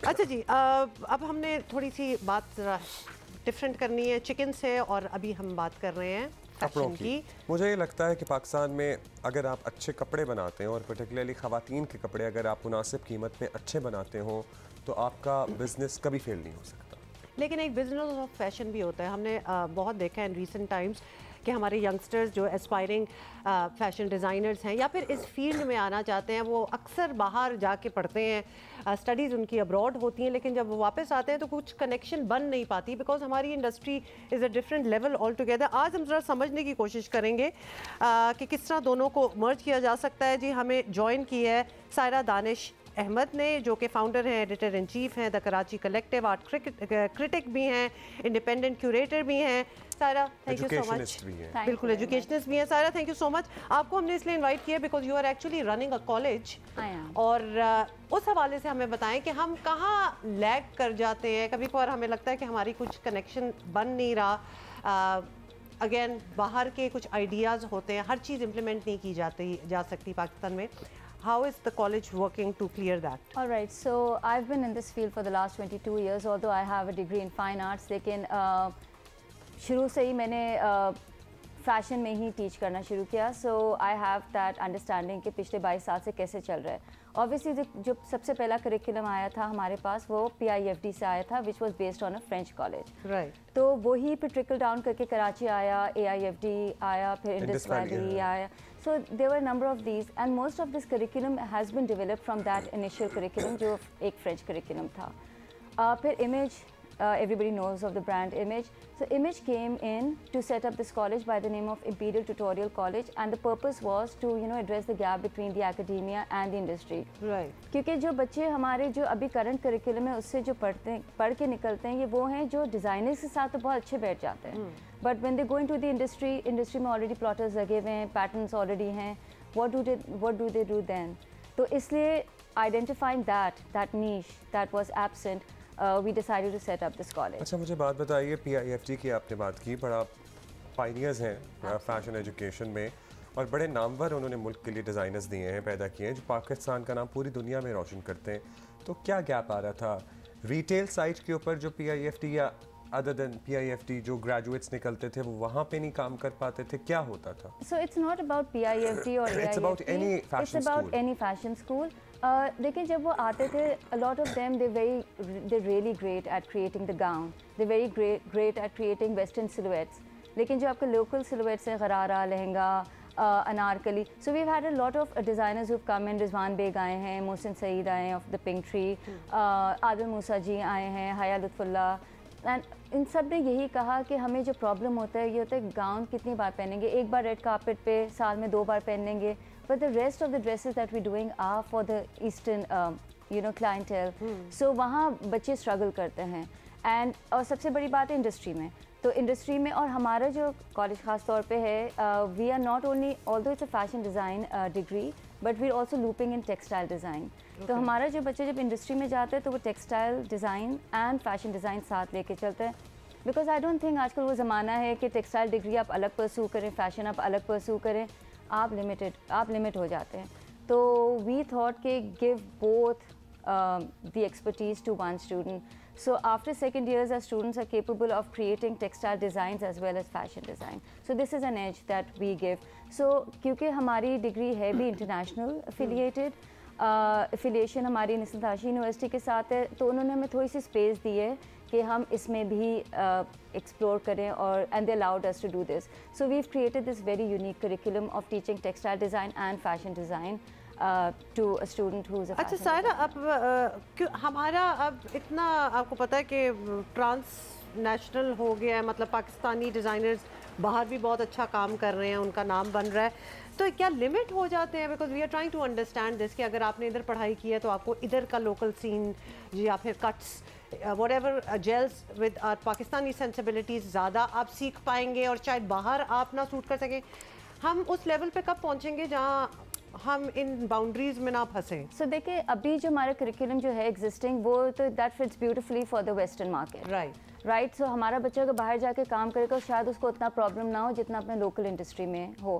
اچھا جی، اب ہم نے تھوڑی سی بات ڈفرینٹ کرنی ہے چکن سے، اور ابھی ہم بات کر رہے ہیں کپڑوں کی. مجھے یہ لگتا ہے کہ پاکستان میں اگر آپ اچھے کپڑے بناتے ہیں، اور پرٹیکولرلی خواتین کے کپڑے اگر آپ مناسب قیمت میں اچھے بناتے ہوں، تو آپ کا بزنس کبھی فیل نہیں ہو سکتا. لیکن ایک بزنس آف فیشن بھی ہوتا ہے. ہم نے بہت دیکھا ہے ان ریسنٹ ٹائمز کہ ہمارے ینگسٹرز جو اسپائرنگ فیشن ڈیزائنرز ہیں یا پھر اس فیلڈ میں آنا چاہتے ہیں، وہ اکثر باہر جا کے پڑھتے ہیں، اسٹڈیز ان کی ابراڈ ہوتی ہیں، لیکن جب وہ واپس آتے ہیں تو کچھ کنیکشن بن نہیں پاتی، بیکاز ہماری industry is a different level all together. آج ہم ذرا سمجھنے کی کوشش کریں گے کہ کس طرح دونوں کو مرج کیا جا سکتا ہے. جی ہمیں جوائن کی ہے سائرہ دانش احمد نے، جو کہ فاؤنڈر ہیں، ایڈیٹر ان چیف ہیں the Karachi collective, art critic بھی ہیں، انڈیپینڈنٹ کیوریٹر بھی ہیں. Saira thank you so much. بالکل ایجوکیشنسٹ بھی ہیں. Saira thank you so much. آپ کو ہم نے اس لیے انوائٹ کیا because you are actually running a college, اور اس حوالے سے ہمیں بتائیں کہ ہم کہاں لیگ کر جاتے ہیں. کبھی کبھار ہمیں لگتا ہے کہ ہماری کچھ کنیکشن بن نہیں رہا. اگین باہر کے کچھ آئیڈیاز ہوتے ہیں، ہر چیز امپلیمنٹ نہیں کی جا سکتی پاکستان میں. How is the college working to clear that? All right, so I've been in this field for the last 22 years, although I have a degree in fine arts. لیکن شروع سے ہی میں نے فیشن میں ہی ٹیچ کرنا شروع کیا. سو آئی ہیو دیٹ انڈرسٹینڈنگ کہ پچھلے 22 سال سے کیسے چل رہا ہے. اوبیسلی جو سب سے پہلا کریکولم آیا تھا ہمارے پاس وہ PIFD سے آیا تھا، which was based on a French college. تو وہی پھر ٹرکل ڈاؤن کر کے کراچی آیا، AIFD آیا، پھر انڈس ویلی آیا. So there were a number of these, and most of this curriculum has been developed from that initial curriculum جو ایک French curriculum تھا. پھر Image, everybody knows of the brand Image. So Image came in to set up this college by the name of Imperial Tutorial College, and the purpose was to address the gap between the academia and the industry. Right. کیونکہ جو بچے ہمارے جو ابھی current curriculum ہے اس سے جو پڑھ کے نکلتے ہیں، یہ وہ ہیں جو ڈیزائنرز کے ساتھ تو بہت اچھے بیٹھ جاتے ہیں، but when they go into the industry میں آلریڈی پلاٹرز لگے ہوئے ہیں، پیٹرنس آلریڈی ہیں. what do they do then? تو اس لیے identifying that niche that was absent, we decided to set up this college. اچھا مجھے بات بتائیے، PIFD کی آپ نے بات کی، بڑا پائنیئرز ہیں فیشن ایجوکیشن میں، اور بڑے نامور انہوں نے ملک کے لیے ڈیزائنرز دیے ہیں، پیدا کیے ہیں، جو پاکستان کا نام پوری دنیا میں روشن کرتے ہیں. تو کیا گیپ آ رہا تھا ریٹیل سائٹ کے اوپر جو PIFD یا ادر دین PIFD جو گریجویٹس نکلتے تھے وہ وہاں پہ نہیں کام کر پاتے تھے؟ کیا ہوتا تھا؟ So it's not about PIFD or AIFD. It's about any fashion school. It's about any fashion school. لیکن جب وہ آتے تھے, a lot of them they're really great at creating the gown. They're very great at creating western silhouettes. لیکن جو آپ کے local silhouettes ہیں, gharara, lehenga, anarkali. So we've had a lot of designers who've come in. Rizwan Baig آئے ہیں, محسن سعید آئے ہیں of the Pink Tree, عادل موسیٰ جی آئے ہیں, حیا لطف اللہ. اینڈ ان سب نے یہی کہا کہ ہمیں جو پرابلم ہوتا ہے یہ ہوتا ہے گاؤن کتنی بار پہنیں گے, ایک بار ریڈ کارپیٹ پہ سال میں 2 بار پہنیں گے, but the rest of the dresses that we doing are for the eastern clientele. So وہاں بچے اسٹرگل کرتے ہیں. اینڈ اور سب سے بڑی بات ہے انڈسٹری میں, تو انڈسٹری میں اور ہمارا جو کالج خاص طور پہ ہے, we are not only although it's a fashion design degree, but we're also looping in textile design. تو ہمارا جو بچے جب انڈسٹری میں جاتے ہیں تو وہ textile design and fashion design ساتھ لے کے چلتے ہیں. بیکاز آئی ڈونٹ تھنک آج کل وہ زمانہ ہے کہ ٹیکسٹائل ڈگری آپ الگ پرسو کریں, فیشن آپ الگ پرسو کریں, آپ لمٹ ہو جاتے ہیں. تو وی تھاٹ کہ give both the expertise to one student. So after second years, our students are capable of creating textile designs as well as fashion design. So this is an edge that we give. So کیونکہ ہماری degree ہے بھی international affiliated, affiliation ہماری نسل Tashi university کے ساتھ ہے, تو انہوں نے ہمیں تھوڑی سی اسپیس دی ہے کہ ہم اس میں بھی ایکسپلور کریں, اور and they allowed us to do this. So we've created this very unique curriculum of teaching textile design and fashion design to a student who's a fashion اچھا سائرہ, اب ہمارا اب اتنا آپ کو پتہ ہے کہ ٹرانس نیشنل ہو گیا ہے, مطلب پاکستانی ڈیزائنرز باہر بھی بہت اچھا کام کر رہے ہیں, ان کا نام بن رہا ہے, تو کیا لمٹ ہو جاتے ہیں؟ Because we are trying to understand this کہ اگر آپ نے ادھر پڑھائی کی ہے تو آپ کو ادھر کا لوکل سین یا پھر cuts whatever gels with Pakistani sensibilities زیادہ آپ سیکھ پائیں گے, اور شاید باہر آپ نہ سوٹ کر سکیں. ہم اس لیول پہ کب پہنچیں گے جہاں ہم ان باؤنڈریز میں نہ پھنسیں؟ سو دیکھیں ابھی جو ہمارا کریکولم جو ہے ایگزسٹنگ, وہ تو that fits beautifully for the western market. Right. So ہمارا بچہ اگر باہر جا کے کام کرے گا شاید اس کو اتنا پرابلم نہ ہو جتنا اپنے لوکل انڈسٹری میں ہو.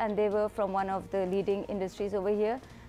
and they were from one of the leading industries over here.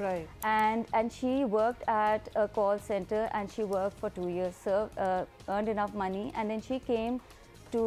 Right. And she worked at a call center and she worked for 2 years, earned enough money, and then she came to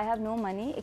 I have no money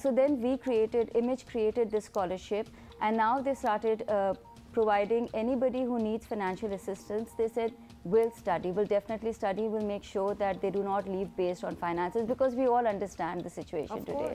So then Image created this scholarship, and now they started providing anybody who needs financial assistance. They said, we'll study, we'll definitely study, we'll make sure that they do not leave based on finances, because we all understand the situation today.